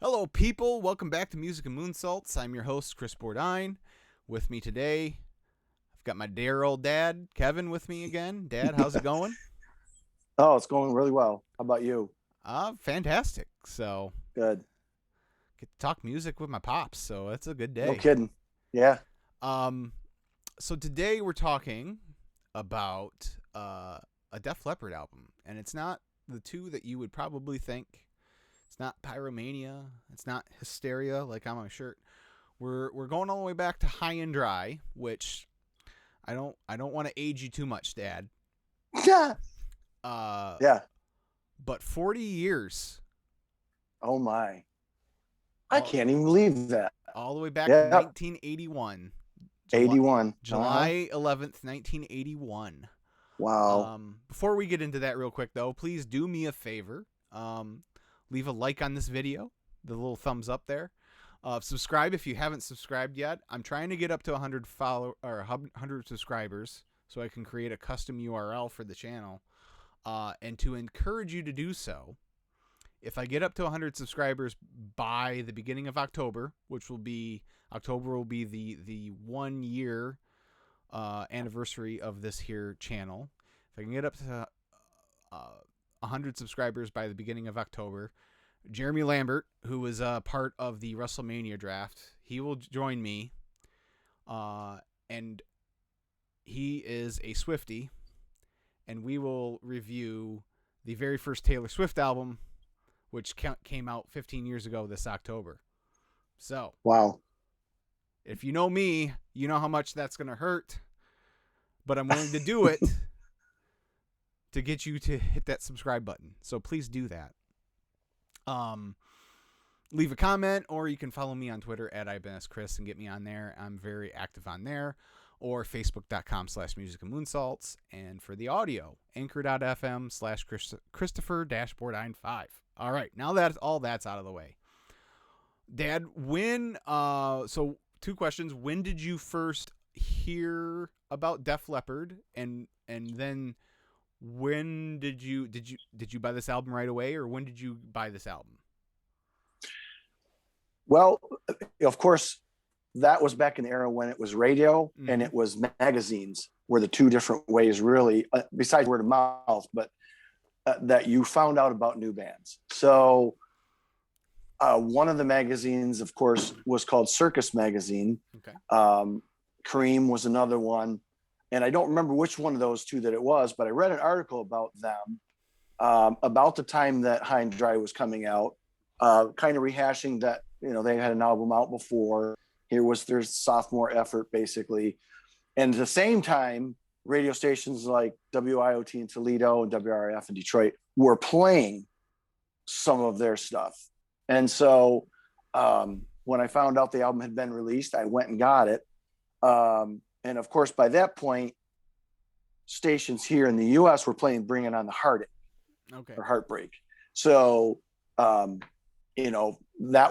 Hello, people. Welcome back to Music and Moonsaults. I'm your host, Chris Bourdine. With me today, I've got my dear old dad, Kevin, with me again. Dad, how's it going? Oh, it's going really well. How about you? Fantastic. So, Good. get to talk music with my pops, so it's a good No day. kidding. Yeah. Um, so today we're talking about a Def Leppard album, and it's not the two that you would probably think. It's not Pyromania. It's not Hysteria, like on my shirt. We're going all the way back to High and Dry, which I don't want to age you too much, Dad. Yeah. Uh, Yeah. but 40 years, Oh my. I all can't even believe that. all the way back to Yeah. 1981, 81. July 11th, 1981. Wow. Before we get into that real quick, though, please do me a favor. Leave a like on this video, the little thumbs up there. Subscribe if you haven't subscribed yet. I'm trying to get up to 100 subscribers so I can create a custom URL for the channel. And to encourage you to do so, if I get up to 100 subscribers by the beginning of October, which will be the 1 year anniversary of this here channel. If I can get up to 100 subscribers by the beginning of October, Jeremy Lambert, who was part of the WrestleMania draft, he will join me, and he is a Swiftie, and we will review the very first Taylor Swift album, which came out 15 years ago this October. So, Wow. if you know me, you know how much that's going to hurt, but I'm willing to do it to get you to hit that subscribe button. So please do that. Leave a comment, or you can follow me on Twitter at IBNSChris and get me on there. I'm very active on there, or facebook.com/music and moonsaults. And for the audio, anchor.fm/Christopher-Bourdine5. All right, now that all that's out of the way. Dad, so two questions. When did you first hear about Def Leppard, and then when did you buy this album right away, or when did you buy this album? Well, of course, that was back in the era when it was radio and it was magazines were the two different ways, really, besides word of mouth, but that you found out about new bands. So one of the magazines, of course, was called Circus Magazine. Okay. Cream was another one. And I don't remember which one of those two that it was, but I read an article about them about the time that High and Dry was coming out, kind of rehashing that, they had an album out before. Here was their sophomore effort, basically. And at the same time, radio stations like WIOT in Toledo and WRF in Detroit were playing some of their stuff. And so when I found out the album had been released, I went and got it. And of course, by that point, stations here in the U.S. were playing "Bringing on the Heartache" or "Heartbreak." So, that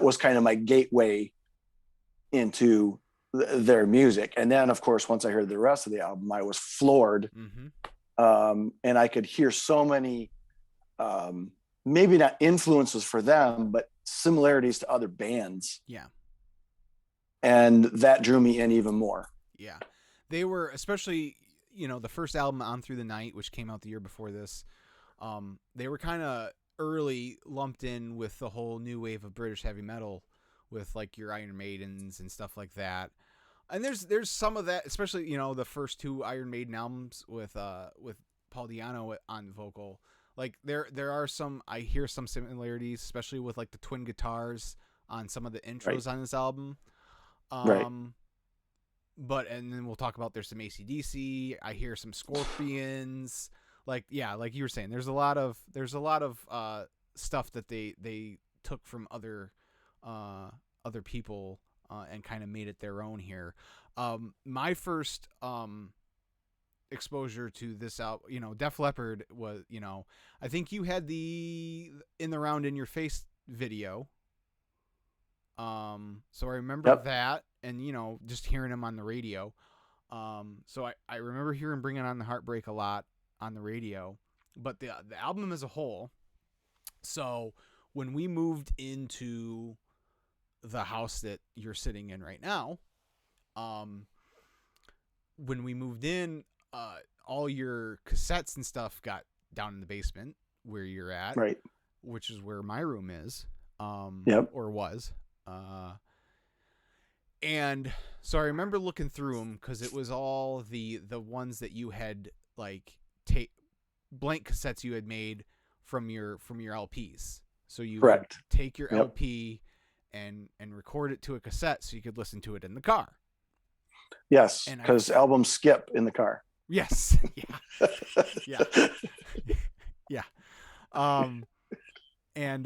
was kind of my gateway into their music. And then, of course, once I heard the rest of the album, I was floored. And I could hear so many, maybe not influences for them, but similarities to other bands. Yeah. And that drew me in even more. Yeah. They were, especially, the first album, On Through the Night, which came out the year before this, they were kind of early lumped in with the whole new wave of British heavy metal with like your Iron Maidens and stuff like that. And there's some of that, especially, the first two Iron Maiden albums with Paul Di'Anno on vocal. Like there are some, I hear some similarities, especially with like the twin guitars on some of the intros on this album. Right. But, and then we'll talk about there's some AC/DC. I hear some Scorpions. Like, yeah, like you were saying, there's a lot of stuff that they took from other people and kind of made it their own here. My first exposure to this album, Def Leppard was, I think you had the In the Round in Your Face video. So I remember that, and just hearing him on the radio. So I remember hearing Bringing on the Heartbreak a lot on the radio, but the album as a whole. So when we moved into the house that you're sitting in right now, when we moved in, all your cassettes and stuff got down in the basement where you're at, Right. which is where my room is, Yep. or was. And so I remember looking through them because it was all the ones that you had like blank cassettes you had made from your LPs. So you Correct. would take your Yep. LP and record it to a cassette so you could listen to it in the car. Yes, And because albums skip in the car. Yes. Yeah. Yeah. Yeah. And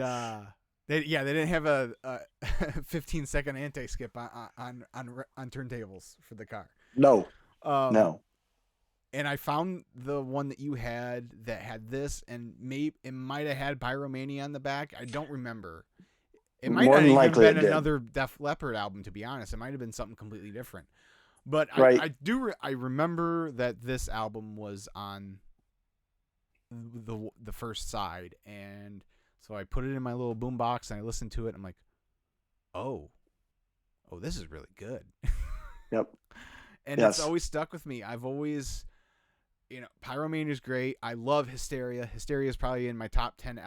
they didn't have a 15-second anti-skip on turntables for the car. No. No. And I found the one that you had that had this, and maybe it might have had Pyromania on the back. I don't remember. It might not even been another Def Leppard album, to be honest. It might have been something completely different. But right. I remember that this album was on the first side, and so I put it in my little boombox and I listened to it. And I'm like, oh, this is really good. Yep. And It's always stuck with me. I've always, Pyromania is great. I love Hysteria. Hysteria is probably in my top 10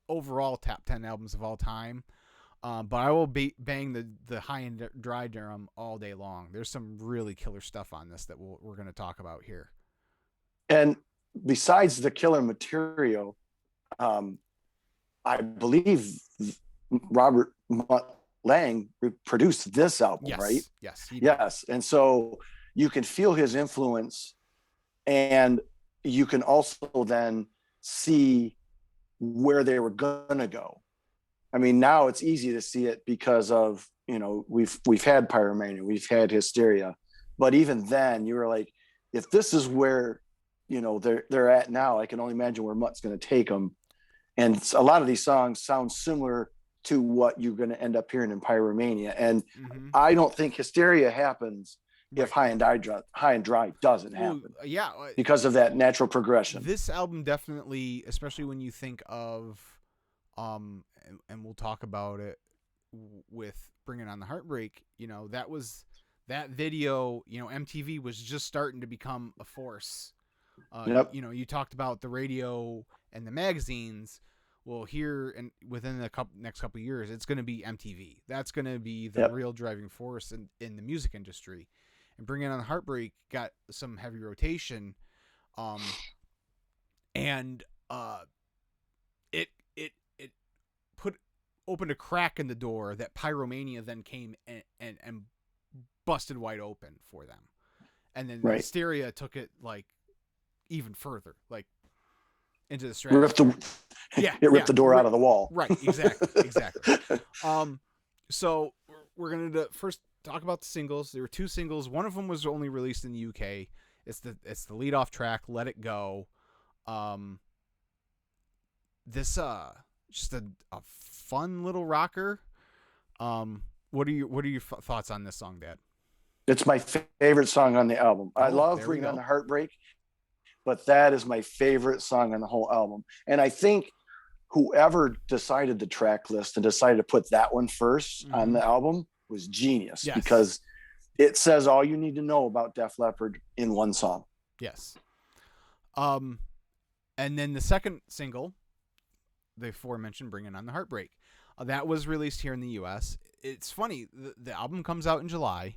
overall top 10 albums of all time. But I will bang the high and dry drum all day long. There's some really killer stuff on this that we're going to talk about here. And besides the killer material, I believe Robert Lang produced this album, right? Yes. Yes. And so you can feel his influence, and you can also then see where they were going to go. I mean, now it's easy to see it because of, we've had Pyromania, we've had Hysteria, but even then you were like, if this is where, they're at now, I can only imagine where Mutt's going to take them. And a lot of these songs sound similar to what you're going to end up hearing in Pyromania. And I don't think Hysteria happens if High and Dry doesn't happen. Yeah. Because of that natural progression. This album definitely, especially when you think of, and we'll talk about it with Bringing on the Heartbreak, that video, MTV was just starting to become a force. Yep. You talked about the radio and the magazines. Well, here and within the next couple of years, it's going to be MTV. That's going to be the real driving force in the music industry. And Bringing on the Heartbreak got some heavy rotation, and it opened a crack in the door that Pyromania then came and busted wide open for them, and then Hysteria took it like even further, like into the stratosphere. It ripped the door out of the wall. Right, exactly. So we're gonna first talk about the singles. There were two singles. One of them was only released in the UK. It's the lead off track, Let It Go. This just a fun little rocker. What are your thoughts on this song, Dad? It's my favorite song on the album. I love Bringing on the Heartbreak, but that is my favorite song on the whole album. And I think whoever decided the track list and decided to put that one first on the album was genius, because it says all you need to know about Def Leppard in one song. Yes. And then the second single, the aforementioned Bringing on the Heartbreak, that was released here in the U.S. It's funny, the album comes out in July,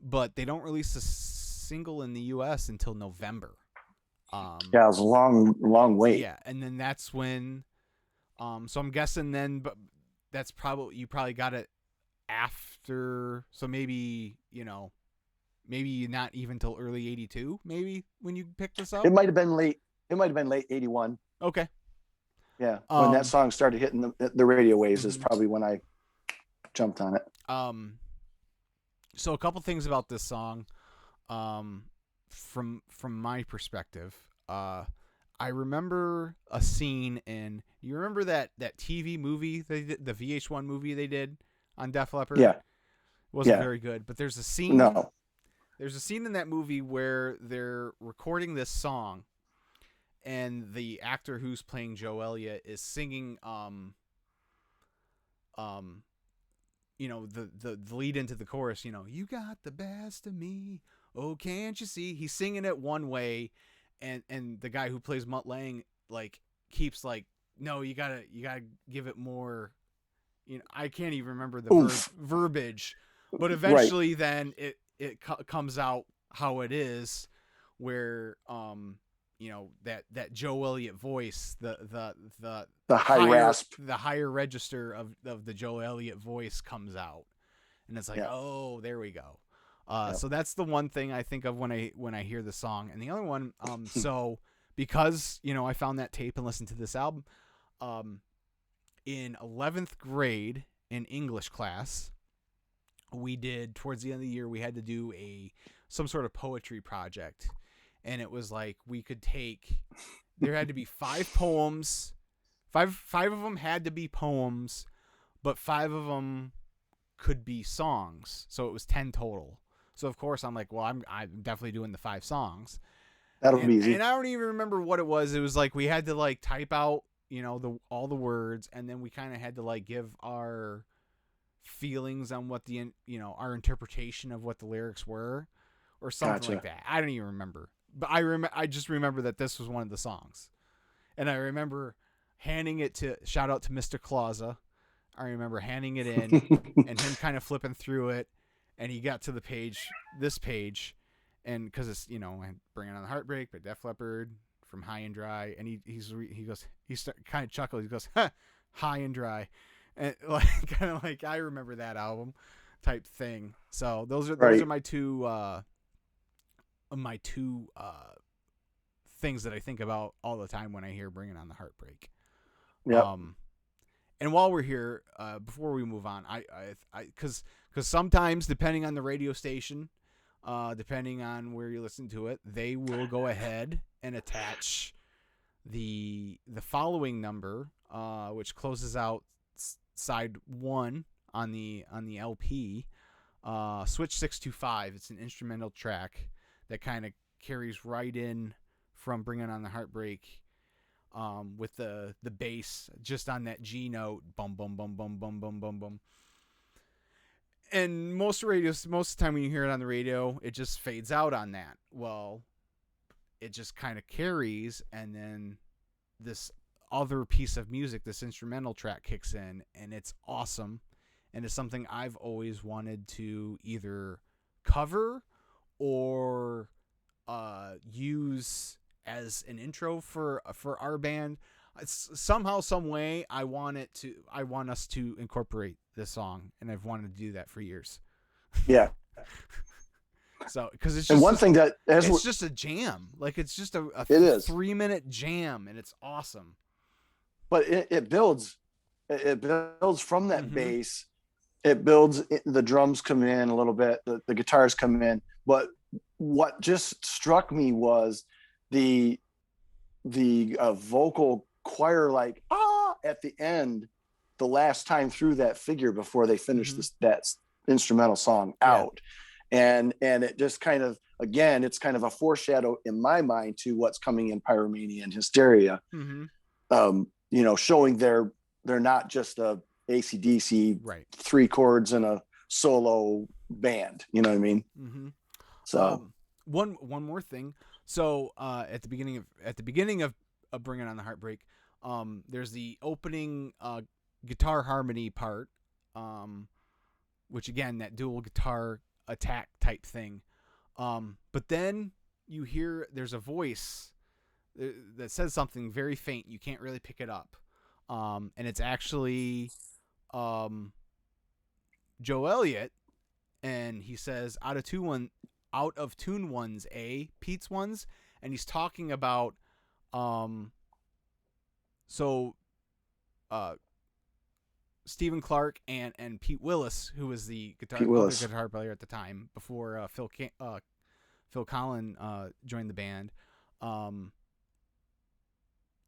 but they don't release a single in the U.S. until November. It was a long wait. Yeah, and then that's when, so I'm guessing then, but that's you probably got it after, so maybe not even till early 82, maybe, when you picked this up? It might have been late 81. Okay. Yeah, when that song started hitting the radio waves is probably when I jumped on it. So a couple things about this song, from my perspective. I remember a scene you remember that TV movie they did, the VH1 movie they did on Def Leppard? Yeah. It wasn't very good, but there's a scene. No. There's a scene in that movie where they're recording this song, and the actor who's playing Joe Elliott is singing, the lead into the chorus, you got the best of me. Oh, can't you see? He's singing it one way, and the guy who plays Mutt Lange like keeps like, no, you gotta give it more. I can't even remember the verbiage, but eventually then it comes out how it is, where that Joe Elliott voice, the high rasp, the higher register of the Joe Elliott voice comes out, and it's like, oh, there we go. So that's the one thing I think of when I hear the song. And the other one, so because I found that tape and listened to this album, in 11th grade in English class, we did, towards the end of the year, we had to do some sort of poetry project. And it was like, there had to be 5 poems. Five of them had to be poems, but 5 of them could be songs. So it was 10 total. So of course I'm like, well, I'm definitely doing the 5 songs. That'll be easy. And I don't even remember what it was. It was like, we had to like type out, all the words, and then we kind of had to like give our feelings on what our interpretation of what the lyrics were, or something like that. I don't even remember, but I just remember that this was one of the songs, and I remember handing it to, shout out to Mr. Clausa. I remember handing it in and him kind of flipping through it, and he got to this page, and because it's Bringing On the Heartbreak by Def Leppard, from High and Dry, and he kind of chuckles. He goes, High and Dry, and like kind of like, I remember that album type thing. So those are my two things that I think about all the time when I hear Bringing On the Heartbreak. Yeah. And while we're here, before we move on, because sometimes, depending on the radio station, depending on where you listen to it, they will go ahead and attach the following number, which closes out side 1 on the LP, Switch 625. It's an instrumental track that kind of carries right in from Bringing On the Heartbreak, with the bass just on that G note, bum bum bum bum bum bum bum bum. And most of the time when you hear it on the radio, it just fades out on that. Well, it just kind of carries, and then this other piece of music, this instrumental track, kicks in, and it's awesome. And it's something I've always wanted to either cover or use as an intro for our band. It's somehow, some way, I want us to incorporate this song, and I've wanted to do that for years. Yeah. So, because it's just a jam. Like, it's just a 3-minute jam, and it's awesome. But it builds from that bass. It builds. The drums come in a little bit. The guitars come in. But what just struck me was the vocal choir, like at the end, the last time through that figure before they finish that instrumental song out. And it just kind of, again, it's kind of a foreshadow in my mind to what's coming in Pyromania and Hysteria. Showing they're not just a AC/DC 3 chords and a solo band. You know what I mean? So one more thing. So at the beginning of Bringing On the Heartbreak, there's the opening guitar harmony part, which again, that dual guitar attack type thing. But then you hear there's a voice that says something very faint. You can't really pick it up. And it's actually Joe Elliott, and he says, out of tune ones, Pete's ones, and he's talking about Stephen Clark and Pete Willis, who was the guitar player at the time before Phil Collin joined the band.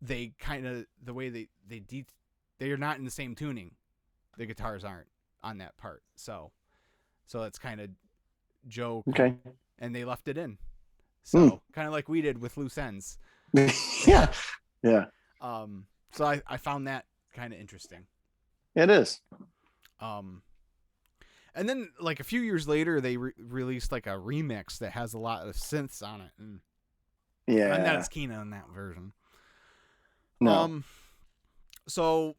They kind of, the way they are not in the same tuning. The guitars aren't on that part, so that's kind of Joe. Okay. And they left it in, so kind of like we did with Loose Ends. Yeah. So I found that kind of interesting. It is. And then like a few years later, they released like a remix that has a lot of synths on it, and I'm not as keen on that version. No. So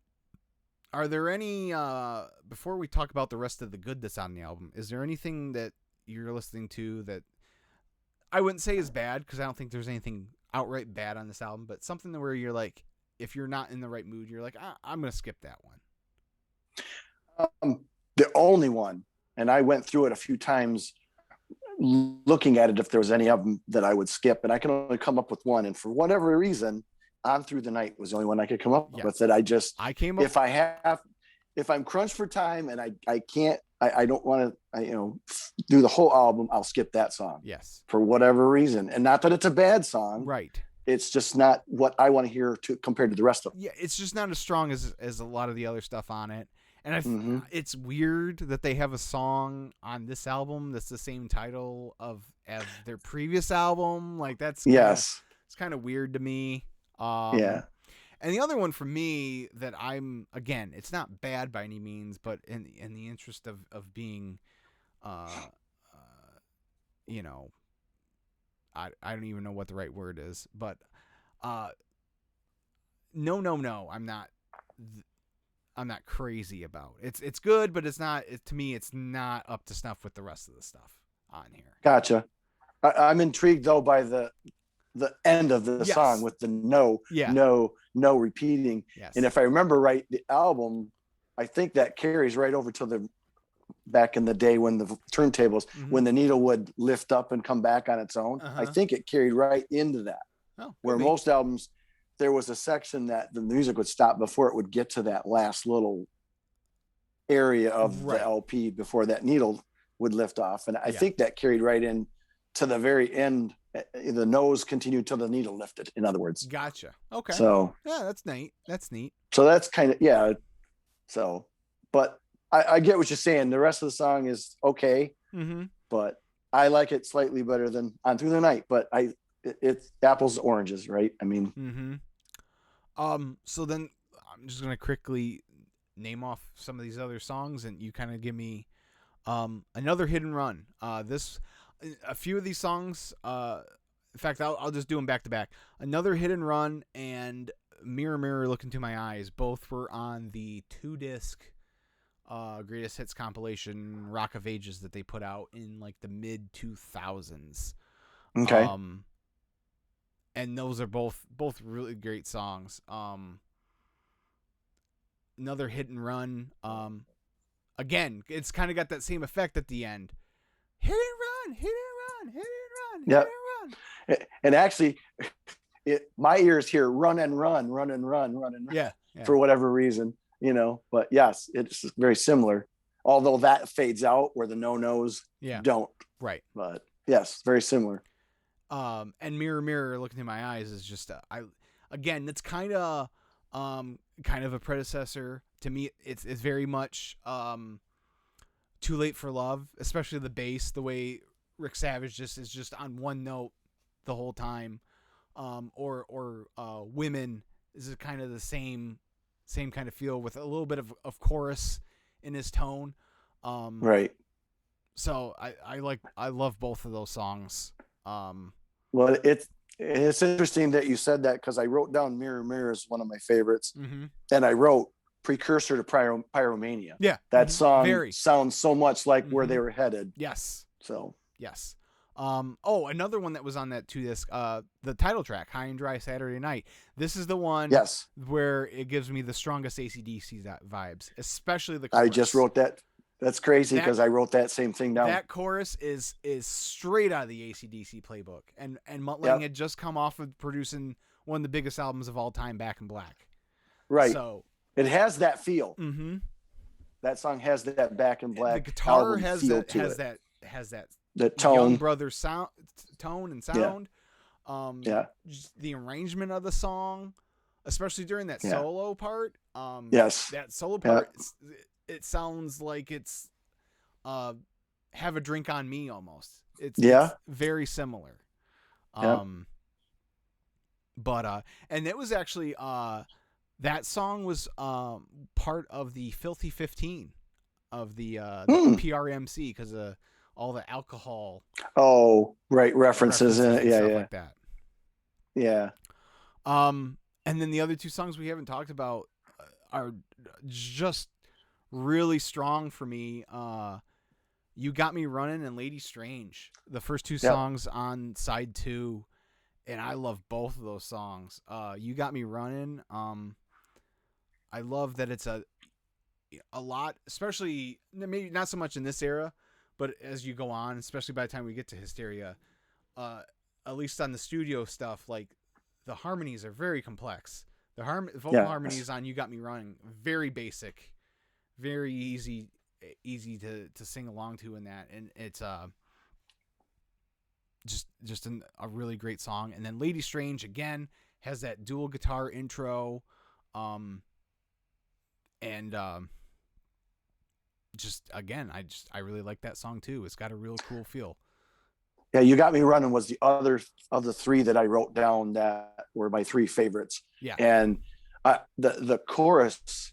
are there any before we talk about the rest of the good that's on the album, is there anything that you're listening to that I wouldn't say is bad, because I don't think there's anything outright bad on this album, but something where you're like, if you're not in the right mood, you're like, I'm going to skip that one? The only one, and I went through it a few times looking at it if there was any of them that I would skip, and I can only come up with one. And for whatever reason, On Through the Night was the only one I could come up with. That I came up, if I'm crunched for time and I can't, I don't want to, do the whole album, I'll skip that song. Yes. For whatever reason. And not that it's a bad song. Right. It's just not what I want to hear compared to the rest of them. Yeah, it's just not as strong as a lot of the other stuff on it. And it's weird that they have a song on this album that's the same title as their previous album. Like it's kind of weird to me. And the other one for me that again, it's not bad by any means, but in the interest of being, I don't even know what the right word is, but no, I'm not crazy about. It's good, but it's not. To me, it's not up to snuff with the rest of the stuff on here. Gotcha. I'm intrigued though by the end of the song with the no repeating. Yes. And if I remember right, the album, I think that carries right over to the back in the day when the turntables, when the needle would lift up and come back on its own. I think it carried right into that. Where most albums, there was a section that the music would stop before it would get to that last little area of the LP before that needle would lift off. And I think that carried right in to the very end. The nose continued till the needle lifted, in other words. Gotcha. Okay. So yeah, that's neat. So that's kind of, so, but I get what you're saying. The rest of the song is okay, but I like it slightly better than On Through the Night, but it's apples to oranges, right? I mean, so then I'm just going to quickly name off some of these other songs, and you kind of give me, another hit and run. A few of these songs, in fact, I'll just do them back to back. Another Hit and Run and Mirror Mirror Look Into My Eyes both were on the 2-disc Greatest Hits compilation Rock of Ages that they put out in like the mid 2000s. Okay. And those are both really great songs. Another Hit and Run. Again, it's kind of got that same effect at the end. Hit and run, hit and run, hit and run, hit and run. And actually, my ears hear run and run, run and run, run and run. Yeah. For whatever reason, But yes, it's very similar. Although that fades out where the no-nos don't. Right. But yes, very similar. And Mirror Mirror Look Into My Eyes is just it's kind of a predecessor to me. It's very much Too Late for Love, especially the bass, the way Rick Savage is just on one note the whole time. Or Women is kind of the same kind of feel with a little bit of chorus in his tone. Right. So I love both of those songs. Well, it's interesting that you said that, because I wrote down Mirror Mirror as one of my favorites, and I wrote precursor to Pyromania. Yeah, that song sounds so much like where they were headed. Yes. So yes. Another one that was on that 2-disc, the title track, High and Dry Saturday Night. This is the one where it gives me the strongest AC/DC vibes, especially the chorus. I just wrote that. That's crazy, because I wrote that same thing down. That chorus is straight out of the AC/DC playbook. And Mutt Lange had just come off of producing one of the biggest albums of all time, Back in Black. Right. So it has that feel. That song has that Back in Black. The guitar has that the tone, Young Brothers tone and sound. Just the arrangement of the song, especially during that solo part. That solo part, it sounds like it's Have a Drink on Me almost. It's very similar. But and it was actually that song was part of the Filthy 15 of the Hmm. PRMC because of all the alcohol Oh, right. References in it. and Yeah. stuff Yeah. like that. Yeah. And then the other two songs we haven't talked about are just really strong for me. You Got Me Running and Lady Strange, the first two Yep. songs on side 2, and I love both of those songs. You Got Me Running. I love that it's a lot, especially maybe not so much in this era, but as you go on, especially by the time we get to Hysteria, at least on the studio stuff, like the harmonies are very complex. The vocal Yes. harmonies on You Got Me Running, very basic, very easy to sing along to in that, and it's just a really great song. And then Lady Strange again has that dual guitar intro, and just again, I really like that song too. It's got a real cool feel. Yeah, You Got Me Running was the other of the three that I wrote down that were my three favorites. Yeah. And the chorus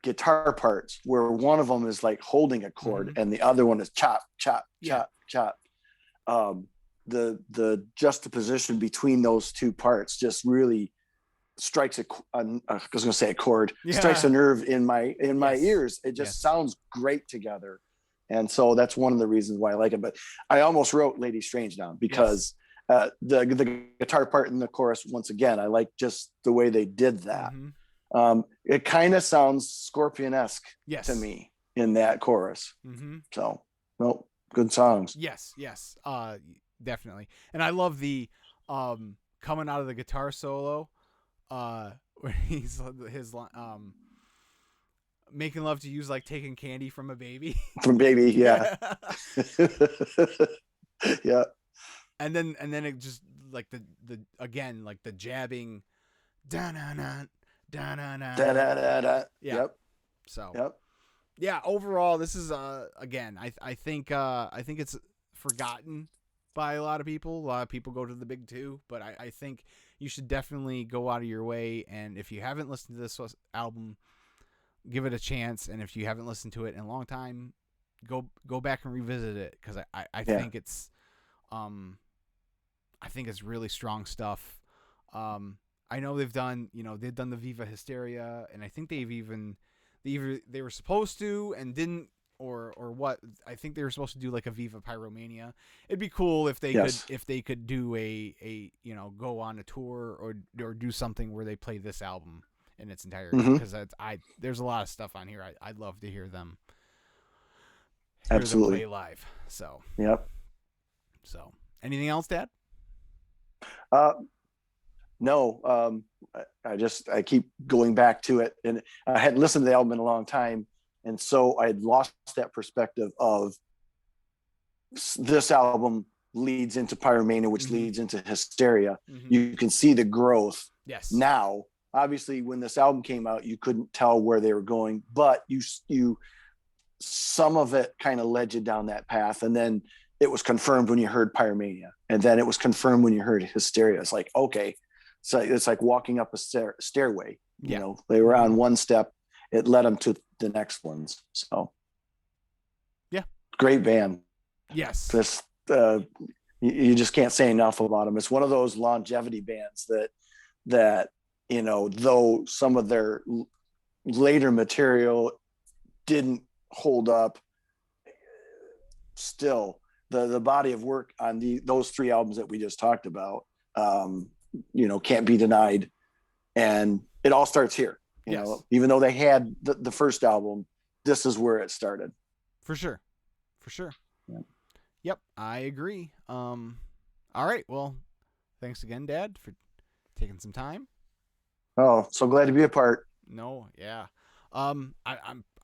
guitar parts where one of them is like holding a chord and the other one is chop, chop, chop, chop. The juxtaposition between those two parts just really strikes I was going to say a chord, strikes a nerve in my ears. It just sounds great together. And so that's one of the reasons why I like it. But I almost wrote Lady Strange down because the guitar part in the chorus, once again, I like just the way they did that. It kind of sounds Scorpion-esque to me in that chorus. So, well, good songs. Yes, definitely. And I love the coming out of the guitar solo, where he's making love to you's like taking candy from a baby. From baby, yeah. Yeah. And then it just like the again like the jabbing da-na-na, da-na-na. Da-da-da-da. Yeah. Yep. So yeah, overall this is again, I think it's forgotten by a lot of people. A lot of people go to the big two, but I think you should definitely go out of your way, and if you haven't listened to this album, give it a chance. And if you haven't listened to it in a long time, go back and revisit it, because I think it's really strong stuff. I know they've done the Viva Hysteria, and I think they were supposed to and didn't, or what. I think they were supposed to do like a Viva Pyromania. It'd be cool if they could do a go on a tour or do something where they play this album in its entirety, because there's a lot of stuff on here I'd love to hear them play live. So so anything else, Dad? No. I keep going back to it, and I hadn't listened to the album in a long time, and so I had lost that perspective of this album leads into Pyromania, which leads into Hysteria. You can see the growth now. Obviously, when this album came out, you couldn't tell where they were going, but you some of it kind of led you down that path, and then it was confirmed when you heard Pyromania, and then it was confirmed when you heard Hysteria. It's like, okay, so it's like walking up a stairway. You know, they were on one step, it led them to the next ones. So, great band. Yes, this you just can't say enough about them. It's one of those longevity bands that though some of their later material didn't hold up, still the body of work on those three albums that we just talked about, can't be denied. And it all starts here. You know, even though they had the first album, this is where it started. For sure. Yeah. Yep, I agree. All right. Well, thanks again, Dad, for taking some time. Oh, so glad to be a part. No, yeah. I'm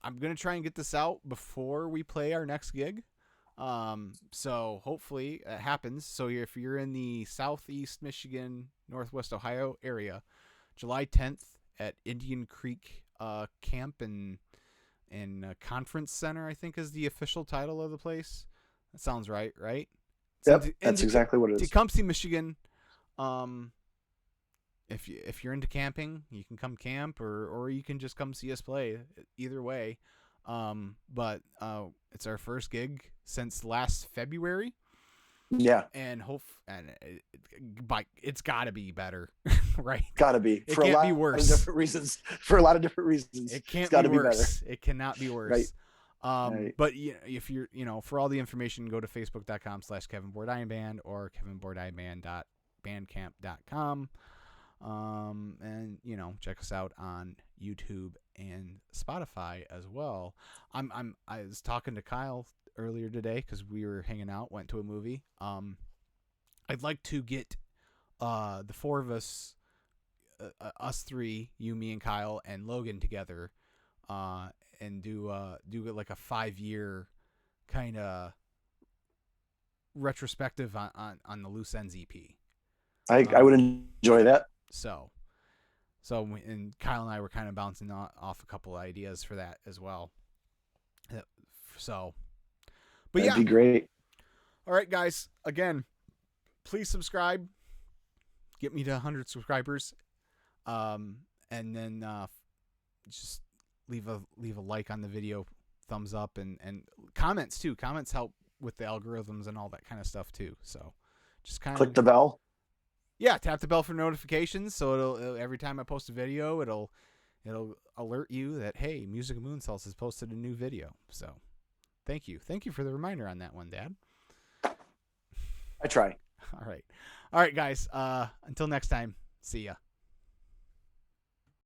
gonna try and get this out before we play our next gig. So hopefully it happens. So if you're in the Southeast Michigan, Northwest Ohio area, July 10th at Indian Creek Camp and Conference Center, I think is the official title of the place. That sounds right? Yep, that's exactly what it is. Tecumseh, Michigan. if you're into camping, you can come camp, or you can just come see us play. Either way, but it's our first gig since last February. Yeah, and it's got to be better, right? Got to be. It For can't a be lot worse. of different reasons. For a lot of different reasons, It can't be be worse. It cannot be worse. Right. Right. But if you're, for all the information, go to facebook.com/KevinBourdainBand or kevinbourdainband.bandcamp.com. And check us out on YouTube and Spotify as well. I was talking to Kyle earlier today because we were hanging out, went to a movie. I'd like to get the four of us, us three, you, me, and Kyle and Logan together, and do like a 5-year kind of retrospective on the Loose Ends EP. I would enjoy that. So and Kyle and I were kind of bouncing off a couple of ideas for that as well. So, but That'd be great. All right, guys. Again, please subscribe. Get me to 100 subscribers. And then just leave a like on the video, thumbs up, and comments too. Comments help with the algorithms and all that kind of stuff too. So just kind of click the bell. Yeah, tap the bell for notifications. So it'll every time I post a video, it'll alert you that, hey, Music of Moonsaults has posted a new video. So thank you for the reminder on that one, Dad. I try. All right, guys. Until next time. See ya.